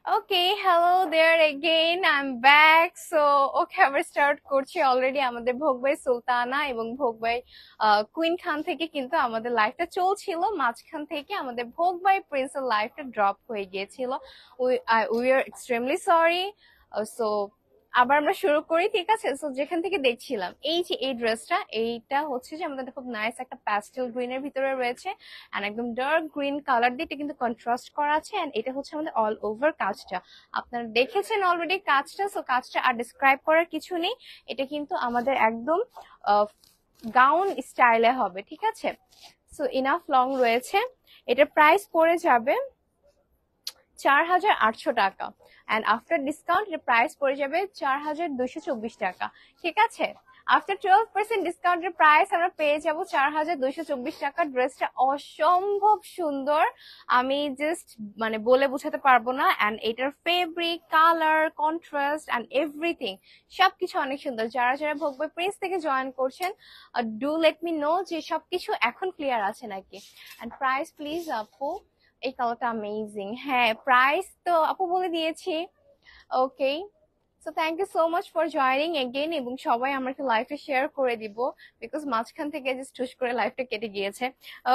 Okay, hello there again. I'm back. So, okay, আমরা start করছি already আমাদের ভোগবাই সুলতানা এবং ভোগবাই কুইন খান থেকে কিন্তু আমাদের লাইফটা চলছিল, মাঝখান থেকে আমাদের ভোগবাই প্রিন্সের লাইফটা ড্রপ হয়ে গিয়েছিল। We are extremely sorry. So আবার আমরা শুরু করি, ঠিক আছে? সো যেখান থেকে দেখছিলাম, এই যে এই ড্রেসটা, এইটা হচ্ছে যে আমাদের খুব নাইস একটা প্যাস্টেল গ্রিনের ভিতরে রয়েছে, এন্ড একদম ডার্ক গ্রিন কালার দিয়ে এটা কিন্তু কন্ট্রাস্ট করা আছে। এন্ড এটা হচ্ছে আমাদের অল ওভার কাজটা, আপনারা দেখেছেন অলরেডি কাজটা। সো কাজটা আর ডিসক্রাইব করার কিছু নেই, এটা কিন্তু আমাদের একদম গাউন স্টাইলে হবে, ঠিক আছে? সো ইনাফ লং রয়েছে। এটার প্রাইস পড়ে যাবে 4,800 টাকা, এন্ড আফটার ডিসকাউন্ট এর প্রাইস পড়ে যাবে 4,224 টাকা, ঠিক আছে? আফটার 12% ডিসকাউন্টের প্রাইস আমরা পেয়ে যাব 4,224 টাকা। ড্রেসটা অসম্ভব সুন্দর, আমি জাস্ট মানে বলে বোঝাতে পারবো না। এন্ড এটার fabric, colour, contrast and everything সবকিছু অনেক সুন্দর। যারা যারা ভোগবাই প্রিন্স থেকে জয়েন করছেন, ডু লেট মি নো যে সবকিছু এখন ক্লিয়ার আছে নাকি। এন্ড প্রাইস প্লিজ আপু। এই কালারটা অ্যামেজিং। হ্যাঁ, প্রাইস তো আপু বলে দিয়েছি। Okay, so thank you so much for joining again, এবং সবাই আমাকে লাইভটা শেয়ার করে দিব, বিকজ মাঝখান থেকে জাস্ট টুস করে লাইভটা কেটে গিয়েছে।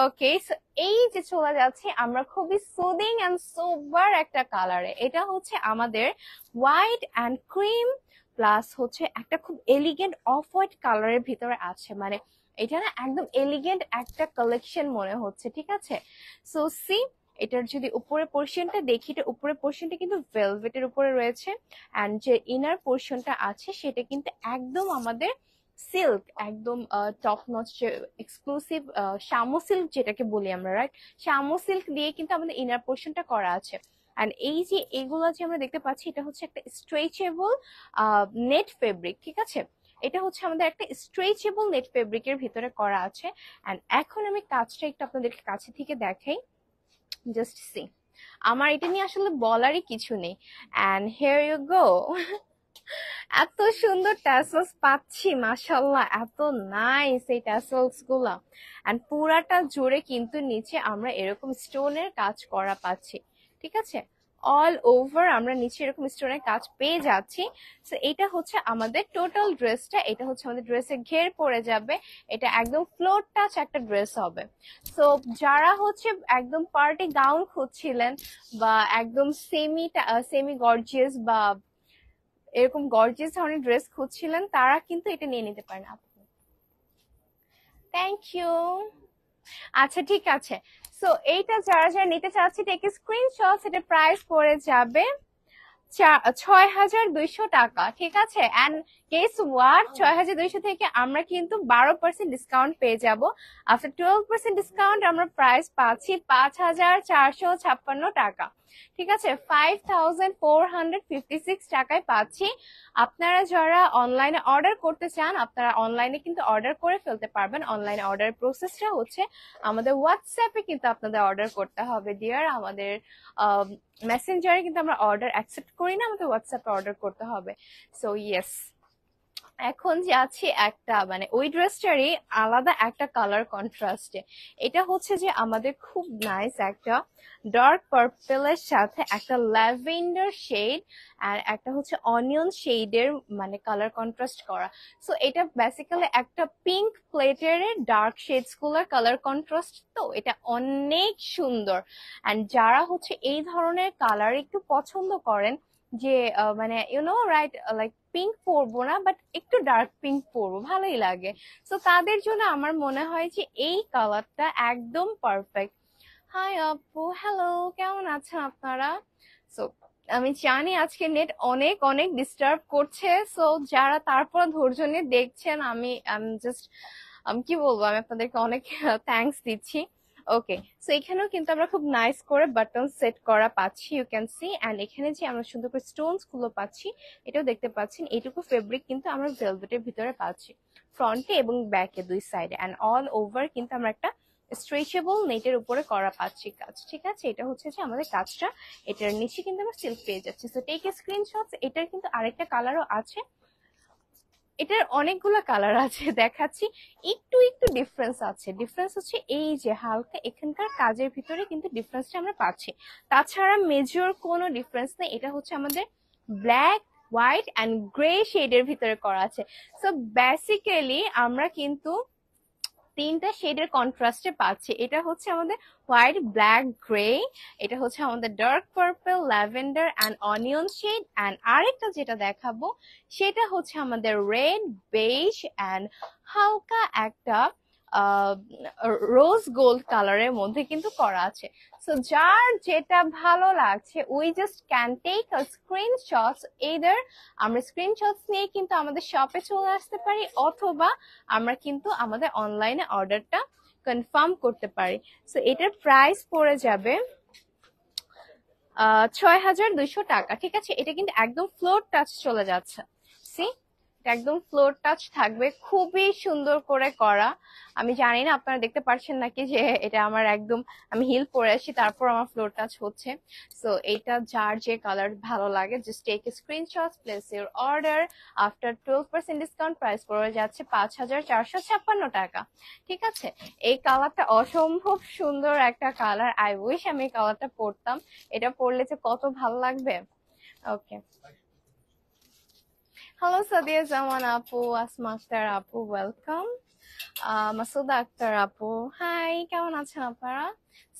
ওকে, সো এই যে চলে যাচ্ছে আমরা খুবই সুদিং এন্ড সোবার একটা কালারে। এটা হচ্ছে আমাদের হোয়াইট এন্ড ক্রিম প্লাস হচ্ছে একটা খুব এলিগেন্ট অফ হোয়াইট কালারের ভিতরে আছে, মানে এটা না একদম এলিগেন্ট একটা কালেকশন মনে হচ্ছে, ঠিক আছে? সো সি, এটার যদি উপরের পোর্শনটা দেখি, এটা উপরের পোর্শনটা কিন্তু ভেলভেটের উপরে রয়েছে, অ্যান্ড যে ইনার পোর্শনটা আছে সেটা কিন্তু একদম আমাদের সিল্ক, একদম টপ নচ যে এক্সক্লুসিভ শামু সিল্ক যেটাকে বলি আমরা, রাইট? শামু সিল্ক দিয়ে কিন্তু আমাদের ইনার পোর্শনটা করা আছে। অ্যান্ড এই যে এগুলো যে আমরা দেখতে পাচ্ছি, এটা হচ্ছে একটা স্ট্রেচেবল নেট ফেব্রিক, ঠিক আছে? এটা হচ্ছে আমাদের একটা স্ট্রেচেবল নেট ফেব্রিকের ভিতরে করা আছে। অ্যান্ড এখন আমি কাজটা একটু আপনাদেরকে কাছে থেকে দেখাই, জাস্ট সি। আমার এটা নিয়ে আসলে বলারই কিছু নেই। And here you go. এত সুন্দর ট্যাসেলস পাচ্ছি, মাশাল্লাহ, এত নাইস এই ট্যাসেলস গুলা। এন্ড পুরাটা জুড়ে কিন্তু নিচে আমরা এরকম স্টোনের কাজ করা পাচ্ছি, ঠিক আছে? অল ওভার আমরা নিচে এরকম স্টোনের কাজ পেয়ে যাচ্ছি। তো এটা হচ্ছে আমাদের টোটাল ড্রেসটা, এটা হচ্ছে আমাদের ড্রেসের ঘের পড়ে যাবে। এটা একদম ফ্লোর টাচ একটা ড্রেস হবে। সো যারা হচ্ছে একদম পার্টি গাউন খুঁজছিলেন, বা একদম সেমি গর্জিয়াস বা এরকম গর্জিয়াস ধরনের ড্রেস খুঁজছিলেন, তারা কিন্তু এটা নিয়ে নিতে পারেন আপু। Thank you. আচ্ছা, ঠিক আছে। সো এইটা যারা যারা নিতে চাচ্ছি, টেক স্ক্রিনশট। এটা প্রাইস পড়ে যাবে 6,200 টাকা, ঠিক আছে? এন্ড গেস হোয়াট, 6,200 থেকে আমরা কিন্তু 12% ডিসকাউন্ট পেয়ে যাব। আফটার 12% ডিসকাউন্ট আমরা প্রাইস পাচ্ছি 5,456 টাকা, ঠিক আছে? 5,456 টাকায় পাচ্ছি। আপনারা যারা অনলাইনে অর্ডার করতে চান, আপনারা অনলাইনে কিন্তু অর্ডার করে ফেলতে পারবেন। অনলাইনে অর্ডার প্রসেসটা হচ্ছে আমাদের হোয়াটসঅ্যাপে কিন্তু আপনাদের অর্ডার করতে হবে ডিয়ার। আমাদের মেসেঞ্জারে কিন্তু আমরা অর্ডার অ্যাকসেপ্ট করি না, আমাদের হোয়াটসঅ্যাপে অর্ডার করতে হবে। সো ইয়েস, এখন যাচ্ছি একটা মানে ওই ড্রেসটারই আলাদা একটা কালার কন্ট্রাস্টে। এটা হচ্ছে যে আমাদের খুব নাইস একটা ডার্ক পার্পেলের সাথে একটা ল্যাভেন্ডার শেড, আর একটা হচ্ছে অনিয়ন শেডের মানে কালার কন্ট্রাস্ট করা। সো এটা বেসিক্যালি একটা পিঙ্ক প্লেটের ডার্ক শেডস গুলোর কালার কন্ট্রাস্ট, তো এটা অনেক সুন্দর। এন্ড যারা হচ্ছে এই ধরনের কালার একটু পছন্দ করেন, যে মানে রাইট, লাইক পিঙ্ক পরবো না, বাট একটু ডার্ক পিঙ্ক পরবো, ভালোই লাগে। তো তাদের জন্য আমার মনে হয় যে এই কালারটা একদম পারফেক্ট। হাই আপু, হ্যালো, কেমন আছেন আপনারা? সো আমি জানি আজকে নেট অনেক অনেক ডিস্টার্ব করছে, সো যারা তারপর ধৈর্য নিয়ে দেখছেন, আমি জাস্ট কি বলবো, আমি আপনাদেরকে অনেক থ্যাঙ্কস দিচ্ছি। ওকে, সো এখানেও কিন্তু আমরা খুব নাইস করে বাটন সেট করা পাচ্ছি, ইউ ক্যান সি। এন্ড এখানে যে আমরা সুন্দর করে স্টোনস গুলো পাচ্ছি, এটাও দেখতে পাচ্ছেন। এইটুকু ফেব্রিক কিন্তু আমরা ভেলভেটের ভিতরে পাচ্ছি, ফ্রন্টে এবং ব্যাকে দুই সাইডে। এন্ড অল ওভার কিন্তু আমরা একটা স্ট্রেচেবল নেটের উপরে করা পাচ্ছি কাজ, ঠিক আছে? এটা হচ্ছে যে আমাদের কাজটা। এটার নিচে কিন্তু আমরা সিল্ক পেয়ে যাচ্ছি। So take a screenshot. এটার কিন্তু আরেকটা কালারও আছে, এটার অনেকগুলো কালার আছে, দেখাচ্ছি। একটু একটু ডিফারেন্স আছে, ডিফারেন্স হচ্ছে এই যে হালকা এখানকার কাজের ভিতরে কিন্তু ডিফারেন্সটা আমরা পাচ্ছি, তাছাড়া মেজর কোনো ডিফারেন্স নেই। এটা হচ্ছে আমাদের ব্ল্যাক, হোয়াইট অ্যান্ড গ্রে শেডের ভিতরে করা আছে। সো বেসিক্যালি আমরা কিন্তু তিনটা শেডের কন্ট্রাস্টে পাচ্ছি। এটা হচ্ছে আমাদের হোয়াইট, ব্ল্যাক, গ্রে। এটা হচ্ছে আমাদের dark purple, lavender and onion shade. And আরেকটা যেটা দেখাবো সেটা হচ্ছে আমাদের রেড, বেজ অ্যান্ড হালকা একটা রোজ গোল্ড কালারের মধ্যে কিন্তু করা আছে। সো যার যেটা ভালো লাগছে we just can take a screenshots, either আমরা স্ক্রিনশটস নিয়ে কিন্তু আমাদের শপে চলে আসতে পারি, অথবা আমরা কিন্তু আমাদের অনলাইনে অর্ডারটা কনফার্ম করতে পারি। সো এটার প্রাইস পড়ে যাবে ৬,২০০ টাকা। ঠিক আছে, এটা কিন্তু একদম ফ্লোর টাচ চলে যাচ্ছে। সি, একদম ফ্লোর টাচ থাকবে, খুবই সুন্দর করে করা। আমি জানি না আপনারা দেখতে পাচ্ছেন নাকি যে এটা আমার একদম, আমি হিল পরে আসি তারপর আমার ফ্লোর টাচ হচ্ছে। সো এটা যার যে কালার ভালো লাগে just take a screenshot, place your order. After 12% discount price পড়ে যাচ্ছে ৫,৪৫৬ টাকা। ঠিক আছে, এই কালারটা অসম্ভব সুন্দর একটা কালার। আই উইশ আমি এই কালারটা পরতাম, এটা পরলে যে কত ভালো লাগবে। ওকে, হ্যালো সাদিয়া জামান আপু, আসমা আক্তার আপু, ওয়েলকাম। মাসুদা আক্তার আপু, হাই, কেমন আছেন আপনারা?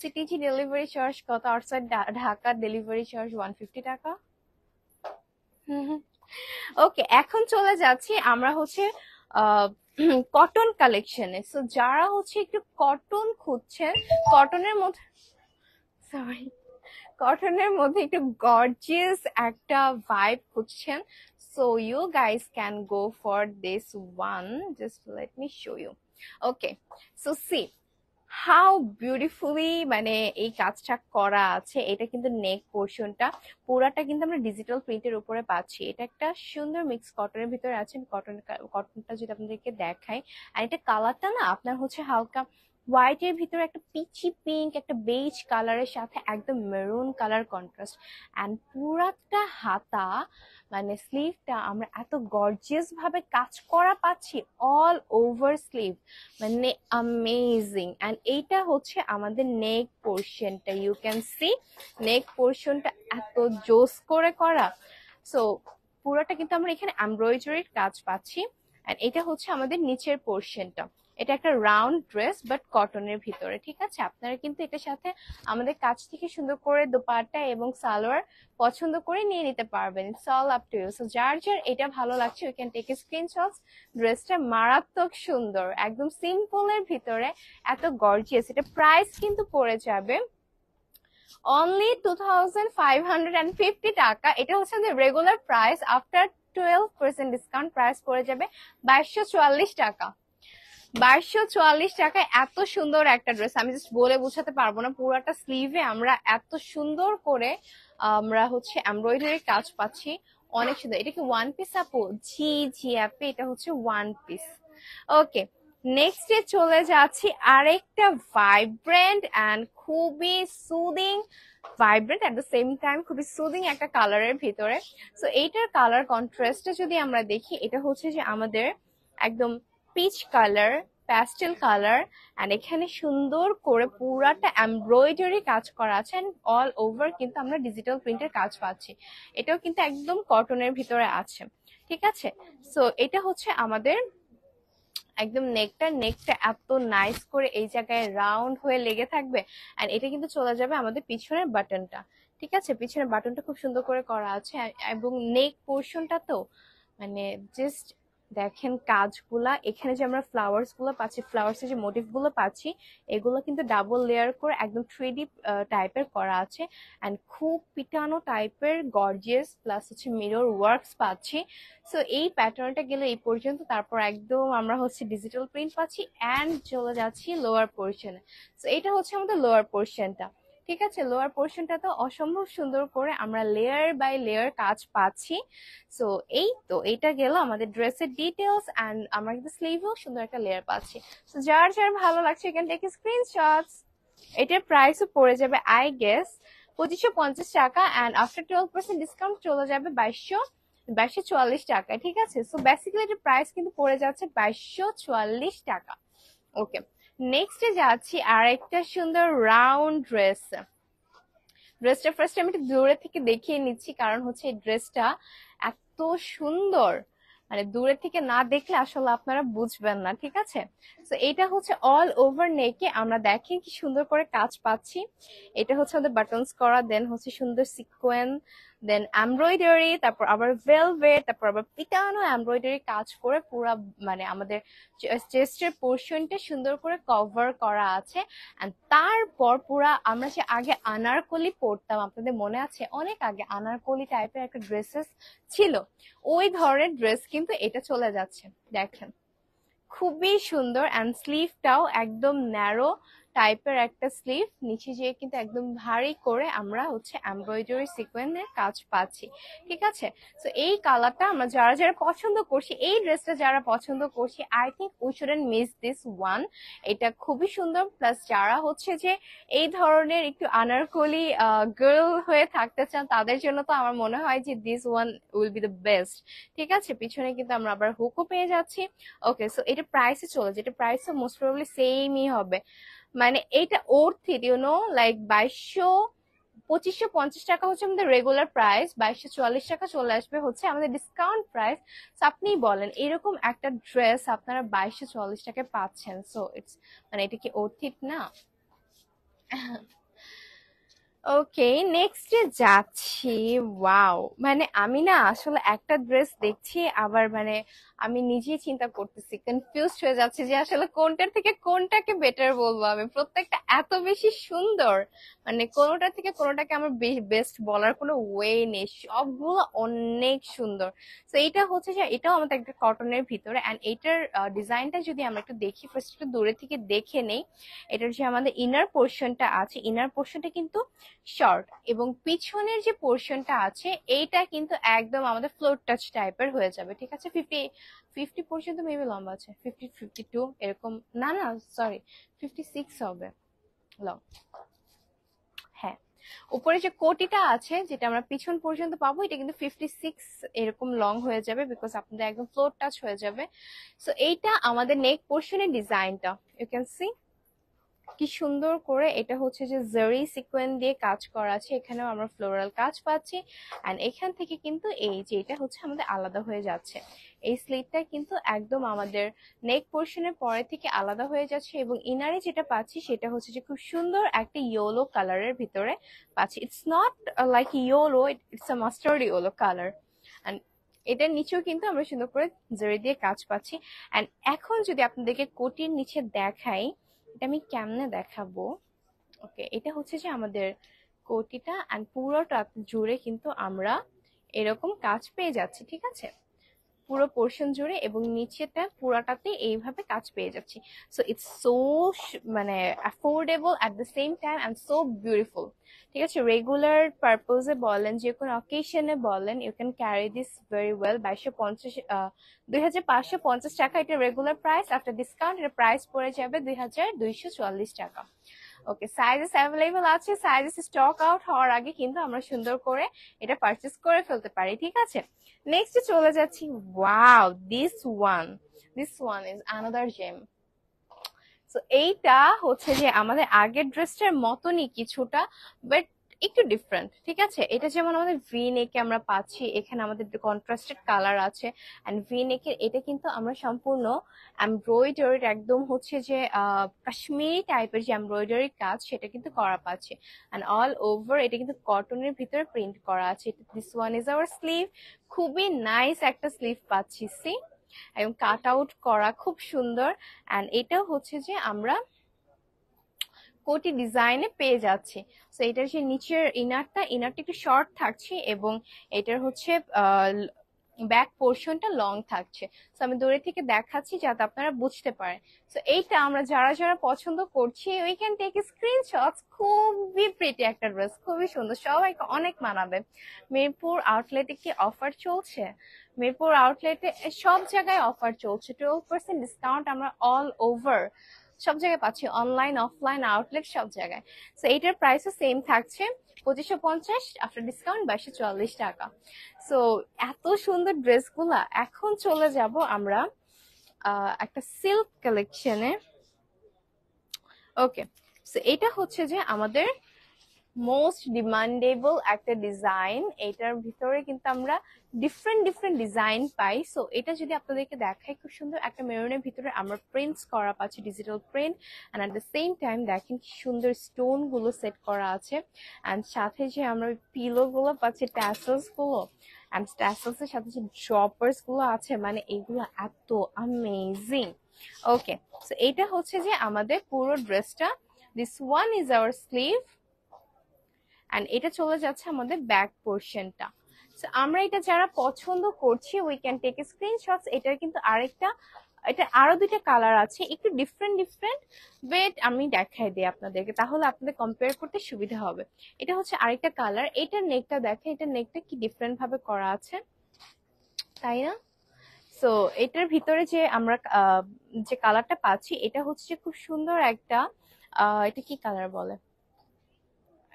সিটিজি ডেলিভারি চার্জ কত? আউটসাইড ঢাকা ডেলিভারি চার্জ 150 টাকা। ওকে, এখন চলে যাচ্ছি আমরা হচ্ছে কটন কালেকশনে। সো যারা হচ্ছে একটু কটন খুঁজছেন, কটনের মধ্যে, সরি, কটনের মধ্যে একটু গর্জিয়াস একটা ভাইব খুঁজছেন, so you guys can go for this one. Just let me show you. Okay, so see how beautifully মানে এই কাজটা করা আছে। এটা কিন্তু নেক পোর্শনটা পুরাটা কিন্তু আমরা ডিজিটাল প্রিন্টের উপরে পাচ্ছি। এটা একটা সুন্দর মিক্স কটনের ভিতরে আছে। কটনটা যদি আপনাদেরকে দেখাই, আর এটা কালারটা না আপনার হচ্ছে হালকা হোয়াইটের ভিতরে একটা পিচি পিঙ্ক, একটা বেজ কালারের সাথে একদম মেরুন কালার কন্ট্রাস্ট। অ্যান্ড পুরাটা হাতা মানে স্লিভটা আমরা এত গর্জিয়াস ভাবে কাজ করা পাচ্ছি, অল ওভার স্লিভ, মানে অ্যামেজিং। অ্যান্ড এইটা হচ্ছে আমাদের নেক পোর্শনটা, ইউ ক্যান সি নেক পোর্শনটা এত জোস করে করা। সো পুরোটা কিন্তু আমরা এখানে এমব্রয়ডারির কাজ পাচ্ছি। অ্যান্ড এটা হচ্ছে আমাদের নিচের পোর্শনটা। এটা একটা রাউন্ড ড্রেস বাট কটনের ভিতরে। ঠিক আছে, আপনারা কিন্তু এটার সাথে আমাদের কাছ থেকে সুন্দর করে দোপাট্টা এবং সালোয়ার পছন্দ করে নিয়ে নিতে পারবেন। It's all up to you. So যার যার এটা ভালো লাগছে we can take a screenshot. ড্রেসটা মারাত্মক সুন্দর, একদম সিম্পলের ভিতরে এত গর্জিয়াস। এটা প্রাইস কিন্তু পড়ে যাবে অনলি 2,550 টাকা। এটা হচ্ছে regular price, after 12% discount price পড়ে যাবে 2244 টাকা। 2244 টাকায় এত সুন্দর একটা ড্রেস আমি জাস্ট বলে বোঝাতে পারবো না। পুরাটা স্লিভে আমরা এত সুন্দর করে আমরা হচ্ছে এমব্রয়ডারি কাজ পাচ্ছি, অনেক সুন্দর। এটা কি ওয়ান পিস আপু? জি জি আপু, এটা হচ্ছে ওয়ান পিস। ওকে, নেক্সট এ চলে যাচ্ছি আরেকটা ভাইব্রেন্ট অ্যান্ড খুবই soothing, vibrant at the same time খুবই সুদিং একটা কালারের ভিতরে। সো এইটার কালার কন্ট্রাস্টটা যদি আমরা দেখি, এটা হচ্ছে যে আমাদের একদম peach colour, pastel colour, and এখানে সুন্দর করে পুরাটা এমব্রয়ডারি কাজ করা আছে। অল ওভার কিন্তু আমরা ডিজিটাল প্রিন্টের কাজ পাচ্ছি। এটাও কিন্তু একদম কটনের ভিতরে আছে। ঠিক আছে, সো এটা হচ্ছে আমাদের একদম নেকটা এত নাইস করে এই জায়গায় রাউন্ড হয়ে লেগে থাকবে। এন্ড এটা কিন্তু চলে যাবে আমাদের পিছনের বাটনটা। ঠিক আছে, পিছনের বাটনটা খুব সুন্দর করে করা আছে। এবং নেক পোর্শনটা তো মানে জাস্ট দেখেন কাজগুলা, এখানে যে আমরা ফ্লাওয়ার্স গুলো পাচ্ছি, ফ্লাওয়ার্স এর যে মোটিভ গুলো পাচ্ছি, এগুলো কিন্তু ডাবল লেয়ার করে একদম 3D টাইপের করা আছে। এন্ড খুব পিটানো টাইপের গর্জিয়াস, প্লাস হচ্ছে মিরর ওয়ার্কস পাচ্ছি। সো এই প্যাটার্নটা গেলে এই পর্যন্ত, তারপর একদম আমরা হচ্ছে ডিজিটাল প্রিন্ট পাচ্ছি। এন্ড চলে যাচ্ছি লোয়ার পোর্শনে। সো এটা হচ্ছে আমাদের লোয়ার পোর্শনটা। ঠিক আছে, লোয়ার পোর্শনটা তো অসম্ভব সুন্দর করে আমরা লেয়ার বাই লেয়ার কাজ পাচ্ছি। সো এই তো এটা গেল আমাদের ড্রেসের ডিটেলস। এন্ড আমরা কিন্তু স্লিভেও সুন্দর একটা লেয়ার পাচ্ছি। সো যার যার ভালো লাগছে এখান থেকে স্ক্রিনশটস। এটার প্রাইসও পড়ে যাবে আই গেস 2550 টাকা। এন্ড আফটার 12% ডিসকাউন্ট চলে যাবে 2244 টাকা, ঠিক আছে। সো বেসিক্যালি এটার প্রাইস কিন্তু পড়ে যাচ্ছে 2244 টাকা। ওকে, নেক্সটে যাচ্ছি আরেকটা সুন্দর রাউন্ড ড্রেস। ড্রেসটা ফার্স্ট আমি একটু দূরে থেকে দেখিয়ে নিচ্ছি, কারণ হচ্ছে এই ড্রেসটা এত সুন্দর, মানে দূরে থেকে না দেখলে আসলে আপনারা বুঝবেন না, ঠিক আছে। তো এটা হচ্ছে অল ওভার নেকে আমরা দেখেন কি সুন্দর করে কাজ পাচ্ছি। এটা হচ্ছে আমাদের বাটনস করা, দেন হচ্ছে সুন্দর সিকোয়েন্স, দেন এমব্রয়ডারি, তারপর আবার ভেলভেট, তারপর আবার পিটানো এমব্রয়ডারি কাজ করে পুরো মানে আমাদের চেস্টের পোর্শনটা সুন্দর করে কভার করা আছে। আর তারপর পুরা আমরা যে আগে আনারকলি পরতাম, আপনাদের মনে আছে অনেক আগে আনারকলি টাইপের একটা ড্রেসেস ছিল, ওই ধরনের ড্রেস কিন্তু এটা চলে যাচ্ছে। দেখেন খুবই সুন্দর, অ্যান্ড স্লিভটাও একদম ন্যারো টাইপের একটা স্লিভ, নিচে যেয়ে কিন্তু একদম ভারী করে আমরা হচ্ছে এমব্রয়ডারি সিকোয়েন্সের কাজ পাচ্ছি, ঠিক আছে। তো এই কালারটা আমরা যারা যারা পছন্দ করছি, এই ড্রেসটা যারা পছন্দ করছি, I think we shouldn't miss this one. এটা খুবই সুন্দর, প্লাস যারা হচ্ছে যে এই ধরনের একটু আনারকলি গার্ল হয়ে থাকতে চান, তাদের জন্য তো আমার মনে হয় যে this one will be the best, ঠিক আছে। পিছনে কিন্তু আমরা আবার হুকও পেয়ে যাচ্ছি। ওকে, সো এটা প্রাইসে চলে, যেটা প্রাইসও মোস্ট প্রবাবলি সেমই হবে, মানে এটা worth it, you know, like 2550 টাকা হচ্ছে আমাদের রেগুলার প্রাইস, 2244 টাকা চলে আসবে হচ্ছে আমাদের ডিসকাউন্ট প্রাইস। আপনি বলেন এরকম একটা ড্রেস আপনারা 2240 টাকায় পাচ্ছেন, সো ইটস মানে এটা কি ওর্থ ইট না? ওকে, নেক্সটে যাচ্ছি। ওয়াও, মানে আমি না আসলে একটা ড্রেস দেখছি, আবার মানে আমি নিজেই চিন্তা করতেছি, কনফিউজড হয়ে যাচ্ছে যে আসলে কোনটার থেকে কোনটাকে বেটার বলবো। আমি প্রত্যেকটা এত বেশি সুন্দর, মানে কোনোটা থেকে কোনোটাকে আমার বেস্ট বলার কোনো ওয়ে নেই, সবগুলো অনেক সুন্দর। তো এইটা হচ্ছে যে এটাও আমাদের একটা কটনের ভিতরে, অ্যান্ড এইটার ডিজাইনটা যদি আমরা একটু দেখি, ফার্স্ট একটু দূরে থেকে দেখে নেই। এটার যে আমাদের ইনার পোর্শনটা আছে, ইনার পোর্শনটা কিন্তু শর্ট, এবং পিছনের যে পোর্শনটা আছে এইটা কিন্তু একদম আমাদের ফ্লোর টাচ টাইপের হয়ে যাবে, ঠিক আছে। 50 পর্যন্ত মেবি লম্বা আছে, 52 এরকম, না না সরি 56 হবে লং। হ্যাঁ, উপরে যে কোটিটা আছে যেটা আমরা পিছন পর্যন্ত পাবো, এটা কিন্তু 56 এরকম লং হয়ে যাবে, বিকজ আপনাদের একদম ফ্লোর টাচ হয়ে যাবে। সো এইটা আমাদের নেক পোর্শনের ডিজাইনটা, ইউ ক্যান সি কি সুন্দর করে এটা হচ্ছে যে জারি সিকোয়েন্স দিয়ে কাজ করা আছে, এখানেও আমরা ফ্লোরাল কাজ পাচ্ছি। এন্ড এখান থেকে কিন্তু এই যে এটা হচ্ছে আমাদের আলাদা হয়ে যাচ্ছে, এই স্লিটটা কিন্তু একদম আমাদের নেক পোর্শনের পরে থেকে আলাদা হয়ে যাচ্ছে, এবং ইনারে যেটা পাচ্ছি সেটা হচ্ছে যে খুব সুন্দর একটা ইয়েলো কালারের ভিতরে পাচ্ছি। It's not like yellow, it's a mustard yellow colour. And এটার নিচেও কিন্তু আমরা সুন্দর করে জারি দিয়ে কাজ পাচ্ছি। এন্ড এখন যদি আপনাদেরকে কোটির নিচে দেখাই, এটা আমি কেমনে দেখাবো। ওকে, এটা হচ্ছে যে আমাদের কোটিটা, এন্ড পুরোটা জুড়ে কিন্তু আমরা এরকম কাজ পেয়ে যাচ্ছি, ঠিক আছে, পুরো পোর্শন জুড়ে, এবং নিচেটা পুরাটাতে এইভাবে কাজ পেয়ে যাচ্ছি। সো ইটস সো মানে affordable at the same time and so beautiful, ঠিক আছে। রেগুলার পারপোজে বলেন, যে কোনো অকেশনে বলেন, you can carry this very well. 2550 এটা রেগুলার প্রাইস, আফটার ডিসকাউন্ট এর প্রাইস পড়ে যাবে 2244 টাকা। ওকে, সাইজেস অ্যাভেলেবল আছে, সাইজেস স্টক আউট হওয়ার আগে কিন্তু আমরা সুন্দর করে এটা পারচেস করে ফেলতে পারি, ঠিক আছে। নেক্সট চলে যাচ্ছি। Wow, this one is another gem. তো এইটা হচ্ছে যে আমাদের আগের ড্রেসটার মতনই কিছুটা, বাট একটু ডিফারেন্ট, ঠিক আছে। এটা যেমন আমাদের ভি নেকে আমরা পাচ্ছি, এখানে আমাদের কন্ট্রাস্টেড কালার আছে, এন্ড ভি নেকের এটা কিন্তু আমরা সম্পূর্ণ এমব্রয়ডারি, একদম হচ্ছে যে কাশ্মীরি টাইপের যে এমব্রয়ডারি কাজ সেটা কিন্তু করা পাচ্ছি, এন্ড অল ওভার এটা কিন্তু কটনের ভিতরে প্রিন্ট করা আছে। This one is our sleeve, খুবই নাইস একটা স্লিভ পাচ্ছি, সি এবং কাট আউট করা, খুব সুন্দর। এন্ড এটাও হচ্ছে যে আমরা কোটি ডিজাইনে পেয়ে যাচ্ছি। সো এটার যে নিচের ইনারটা একটু শর্ট থাকছে, এবং এটার হচ্ছে ব্যাক পোর্শনটা লং থাকছে। সো আমি দূরে থেকে দেখাচ্ছি যাতে আপনারা বুঝতে পারেন। সো এইটা আমরা যারা যারা পছন্দ করছি, উই ক্যান টেক স্ক্রিনশটস। খুবই প্রিটি একটা ড্রেস, খুবই সুন্দর, সবাইকে অনেক মানাবে। মিরপুর আউটলেটে কি অফার চলছে? মিরপুর আউটলেটে সব জায়গায় অফার চলছে, 12% ডিসকাউন্ট আমরা অল ওভার সব জায়গায় পাচ্ছি, অনলাইন অফলাইন আউটলেট সব জায়গায়। সো এইটার প্রাইসও সেম থাকছে 2550, আফটার ডিসকাউন্ট 2240 টাকা। সো এত সুন্দর ড্রেসগুলা। এখন চলে যাব আমরা একটা সিল্ক কালেকশনে। ওকে, সো এটা হচ্ছে যে আমাদের মোস্ট ডিমান্ডেবল একটা ডিজাইন। এটার ভিতরে কিন্তু আমরা ডিফারেন্ট ডিফারেন্ট ডিজাইন পাই। সো এটা যদি আপনাদেরকে দেখাই, খুব সুন্দর একটা মেরুনের ভিতরে আমরা প্রিন্টস করা পাচ্ছি, digital print, and at the same time দেখেন কি সুন্দর স্টোন গুলো সেট করা আছে। অ্যান্ড সাথে যে আমরা পিলো গুলো পাচ্ছি, ট্যাসেলস গুলো, অ্যান্ড ট্যাসেলস এর সাথে যে ড্রপার্স গুলো আছে, মানে এগুলো এত অ্যামেজিং। ওকে, সো এটা হচ্ছে যে আমাদের পুরো ড্রেসটা। This one is our sleeve, and এটা চলে যাচ্ছে আমাদের ব্যাক পোর্শনটা। সো আমরা এটা যারা পছন্দ করছি, উই ক্যান টেক স্ক্রিনশটস। এটার কিন্তু আরেকটা, এটা আরো দুইটা কালার আছে, একটু ডিফারেন্ট ডিফারেন্ট। ওয়েট আমি দেখাই দিই আপনাদেরকে, তাহলে আপনাদের কম্পেয়ার করতে সুবিধা হবে। এটা হচ্ছে আরেকটা কালার। এটার নেকটা দেখেন, এটার নেকটা কি ডিফারেন্ট ভাবে করা আছে, তাই না? সো এটার ভিতরে যে আমরা যে কালারটা পাচ্ছি, এটা হচ্ছে খুব সুন্দর একটা, এটা কি কালার বলে,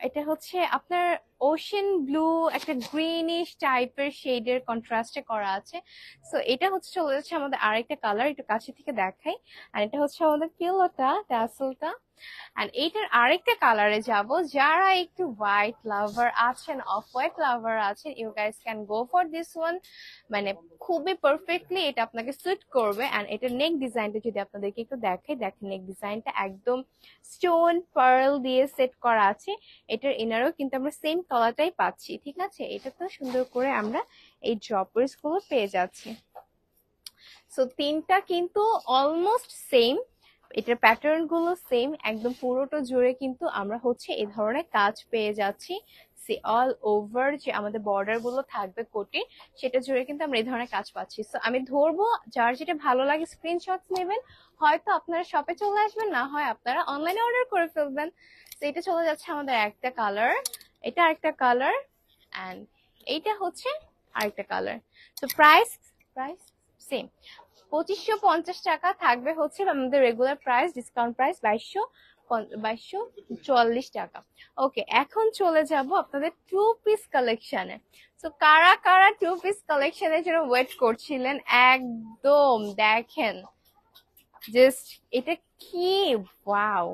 এটা হচ্ছে আপনার ওশেন ব্লু, একটা গ্রিনিশ টাইপের শেডের কন্ট্রাস্টে করা আছে। সো এটা হচ্ছে চলে যাচ্ছে আমাদের আরেকটা কালার, একটু কাছে থেকে দেখাই। আর এটা হচ্ছে আমাদের পিলোটা, ট্যাসেলটা। এন্ড এইটার আরেকটা কালারে যাব। যারা একটু হোয়াইট লাভার আছেন, অফ হোয়াইট লাভার আছেন, you guys can go for this one. মানে খুবই পারফেক্টলি এটা আপনাকে সুট করবে। এন্ড এটার নেক ডিজাইনটা যদি আপনাদেরকে একটু দেখাই, দেখেন নেক ডিজাইনটা একদম স্টোন পার্ল দিয়ে সেট করা আছে। এটার ইনারও কিন্তু আমরা সেম কালারটাই পাচ্ছি, ঠিক আছে? এটা তো সুন্দর করে আমরা এই ড্রপার্স গুলো পেয়ে যাচ্ছি। সো তিনটা কিন্তু অলমোস্ট সেম, এটার প্যাটার্ন গুলো সেম, একদম পুরোটা জুড়ে কিন্তু আমরা হচ্ছে এই ধরনের কাজ পেয়ে যাচ্ছি। সি অল ওভার যে আমাদের বর্ডার গুলো থাকবে কোটি, সেটা জুড়ে কিন্তু আমরা এই ধরনের কাজ পাচ্ছি। সো আমি ধরবো, যার যেটা ভালো লাগে স্ক্রিনশটস নেবেন, হয়তো আপনারা শপে চলে আসবেন, না হয় আপনারা অনলাইনে অর্ডার করে ফেলবেন। তো এটা চলে যাচ্ছে আমাদের একটা কালার, এটা আরেকটা কালার, এন্ড এইটা হচ্ছে আরেকটা কালার। তো প্রাইস প্রাইস সেম, 2550 টাকা থাকবে হচ্ছে আমাদের রেগুলার প্রাইস, ডিসকাউন্ট প্রাইস 2240 টাকা। ওকে, এখন চলে যাব আপনাদের টু পিস কালেকশনে। তো কারা কারা টু পিস কালেকশনের জন্য ওয়েট করছিলেন, একদম দেখেন জাস্ট এটা কি, ওয়াও!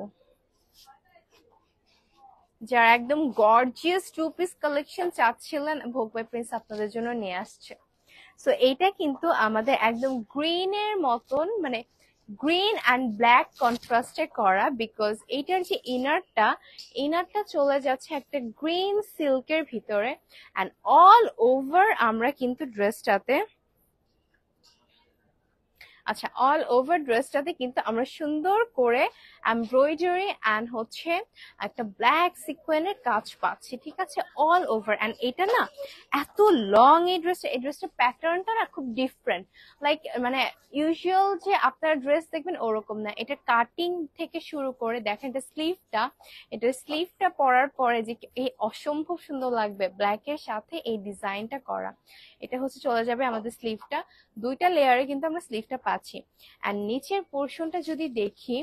যারা একদম গর্জিয়াস টু পিস কালেকশন চাচ্ছিলেন, ভোগ বাই প্রিন্স আপনাদের জন্য নিয়ে আসছে। সো এইটা কিন্তু আমাদের একদম গ্রিনের মতন, মানে গ্রিন অ্যান্ড ব্ল্যাক কন্ট্রাস্টে করা, বিকজ এইটার যে ইনারটা চলে যাচ্ছে একটা গ্রিন সিল্কের ভিতরে। অ্যান্ড অল ওভার আমরা কিন্তু ড্রেসটাতে, আচ্ছা, অল ওভার ড্রেসটাতে কিন্তু আমরা সুন্দর করে এমব্রয়ডারি অ্যান্ড হচ্ছে একটা ব্ল্যাক সিকোয়েনের কাজ পাচ্ছি, ঠিক আছে? All over. অ্যান্ড এটা না এত লং, এই ড্রেসটা প্যাটার্নটা না খুব ডিফারেন্ট, লাইক মানে ইউজুয়াল যে আপনারা ড্রেস দেখবেন ওরকম না। এটা কাটিং থেকে শুরু করে দেখেন এটা স্লিভটা পরার পরে যে এই অসম্ভব সুন্দর লাগবে ব্ল্যাকের সাথে এই ডিজাইনটা করা। এটা হচ্ছে চলে যাবে আমাদের স্লিভটা, দুইটা লেয়ারে কিন্তু আমরা স্লিভটা পাচ্ছি। আর নিচের পোর্শনটা যদি দেখি,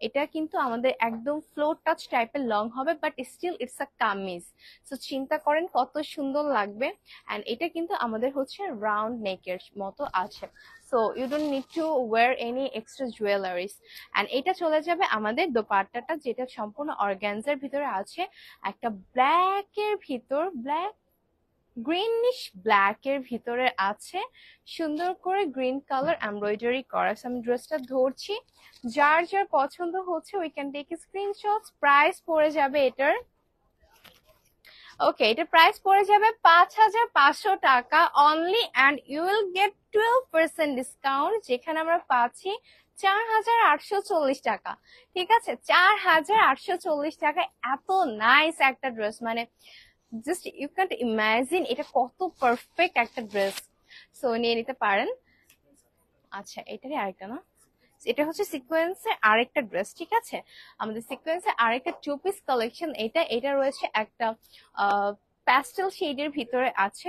এটা কিন্তু আমাদের একদম ফ্লোর টাচ টাইপের লং হবে, but still it's a kameez. So চিন্তা করেন কত সুন্দর লাগবে। এন্ড এটা কিন্তু আমাদের হচ্ছে রাউন্ড নেকের মতো আছে। So you don't need to wear any extra jewelleries. And এটা চলে যাবে আমাদের দোপাট্টাটা, যেটা সম্পূর্ণ অর্গানজার ভিতরে আছে, একটা ব্ল্যাকের ভিতর, গ্রিনিশ ব্ল্যাক এর ভিতরে আছে সুন্দর করে গ্রিন কালার এমব্রয়ডারি করা। আমি ড্রেসটা ধরছি, যার যার পছন্দ হচ্ছে we can take screenshots. Price পড়ে যাবে এটার, ওকে, এটা প্রাইস পড়ে যাবে 5500 টাকা only, and you will get 12% discount, যেখানে আমরা পাচ্ছি 4840 টাকা। ঠিক আছে, 4840 টাকা। এত নাইস একটা ড্রেস, মানে জাস্ট ইউ ক্যান্ট ইমাজিন এটা কত পারফেক্ট একটা ড্রেস। সো নিয়ে নিতে পারেন। আচ্ছা, এটারই আরেকটা না, এটা হচ্ছে সিকোয়েন্সের আরেকটা ড্রেস, ঠিক আছে? আমাদের সিকোয়েন্সের আরেকটা টু পিস কালেকশন। এটা রয়েছে একটা প্যাস্টেল শেডের ভিতরে আছে।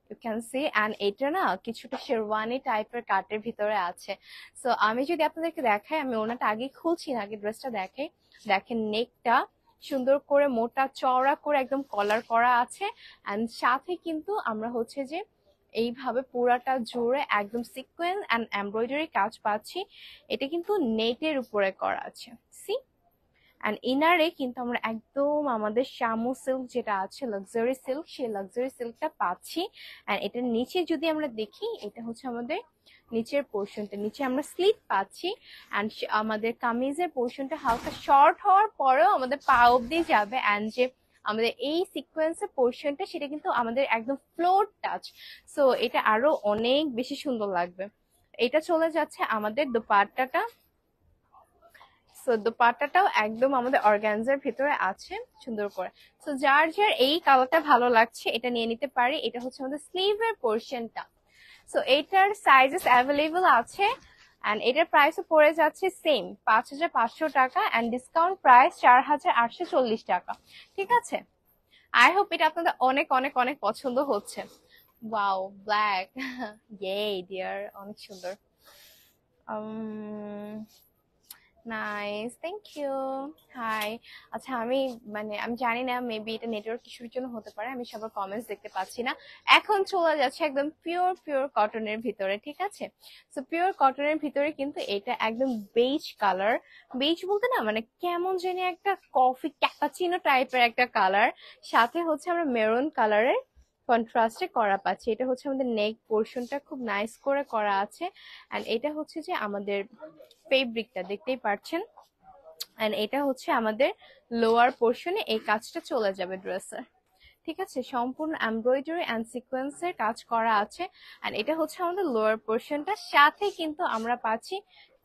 ইউ ক্যান সি, অ্যান্ড এটা না কিছুটা শেরওয়ানি টাইপের কাটের ভিতরে আছে। সো আমি যদি আপনাদেরকে দেখাই, আমি ওনাটা আগে খুলছি না, আগে ড্রেসটা দেখাই। দেখেন নেকটা সুন্দর করে মোটা চওড়া করে একদম কলার করা আছে, অ্যান্ড সাথে কিন্তু আমরা হচ্ছে যে এইভাবে পুরাটা জুড়ে একদম সিকোয়েন্স অ্যান্ড এমব্রয়ডারি কাজ পাচ্ছি। এটা কিন্তু নেটের উপরে করা আছে, সি। অ্যান্ড ইনারে কিন্তু আমরা একদম আমাদের শামু সিল্ক যেটা আছে, লাক্সারি সিল্ক, সেই লাক্সারি সিল্কটা পাচ্ছি। অ্যান্ড এটার নিচে যদি আমরা দেখি, এটা হচ্ছে আমাদের নিচের পোর্শনটা, নিচে আমরা স্লিট পাচ্ছি। অ্যান্ড আমাদের কামিজের পোর্শনটা হালকা শর্ট হওয়ার পরেও আমাদের পা অব্দি যাবে। অ্যান্ড যে আমাদের এই সিকোয়েন্সের পোর্শনটা, সেটা কিন্তু আমাদের একদম ফ্লোর টাচ। সো এটা আরো অনেক বেশি সুন্দর লাগবে। এটা চলে যাচ্ছে আমাদের দোপাট্টাটা। সো দোপাট্টাটাও একদম আমাদের অর্গানজার ভিতরে আছে সুন্দর করে। সো যার যার এই কালারটা ভালো লাগছে এটা নিয়ে নিতে পারি। এটা হচ্ছে আমাদের স্লিভের পোর্শনটা। সো এটার সাইজেস অ্যাভেলেবল আছে, অ্যান্ড এটার প্রাইসও পড়ে যাচ্ছে সেম 5,500 টাকা, অ্যান্ড ডিসকাউন্ট প্রাইস 4,840 টাকা। ঠিক আছে, আই হোপ এটা আপনাদের অনেক অনেক অনেক পছন্দ হচ্ছে। ওয়াও, ব্ল্যাক, ইয়ে ডিয়ার, অনেক সুন্দর। Nice, thank you. হাই। আচ্ছা, আমি জানি না, মেবি এটা নেটওয়ার্ক ইস্যুর জন্য হতে পারে, আমি সবার কমেন্টস দেখতে পাচ্ছি না। এখন চলে যাচ্ছে একদম পিওর পিওর কটনের ভিতরে, ঠিক আছে। সো পিওর কটনের ভিতরে কিন্তু এটা একদম বেজ কালার। বেজ বলতে না মানে কেমন জানি একটা কফি ক্যাপাচিনো টাইপের একটা কালার, সাথে হচ্ছে আমরা মেরুন কালারের কন্ট্রাস্টে করা পাচ্ছি। এটা হচ্ছে আমাদের নেক পোর্শনটা খুব নাইস করে করা আছে, এন্ড এটা হচ্ছে যে আমাদের ফেব্রিকটা দেখতেই পাচ্ছেন, এন্ড এটা হচ্ছে আমাদের লোয়ার পোর্শনে এই কাজটা চলে যাবে ড্রেসের। ঠিক আছে, সম্পূর্ণ এমব্রয়ডারি এন্ড সিকোয়েন্সের কাজ করা আছে, এন্ড এটা হচ্ছে আমাদের লোয়ার পোর্শনটা। সাথে কিন্তু আমরা পাচ্ছি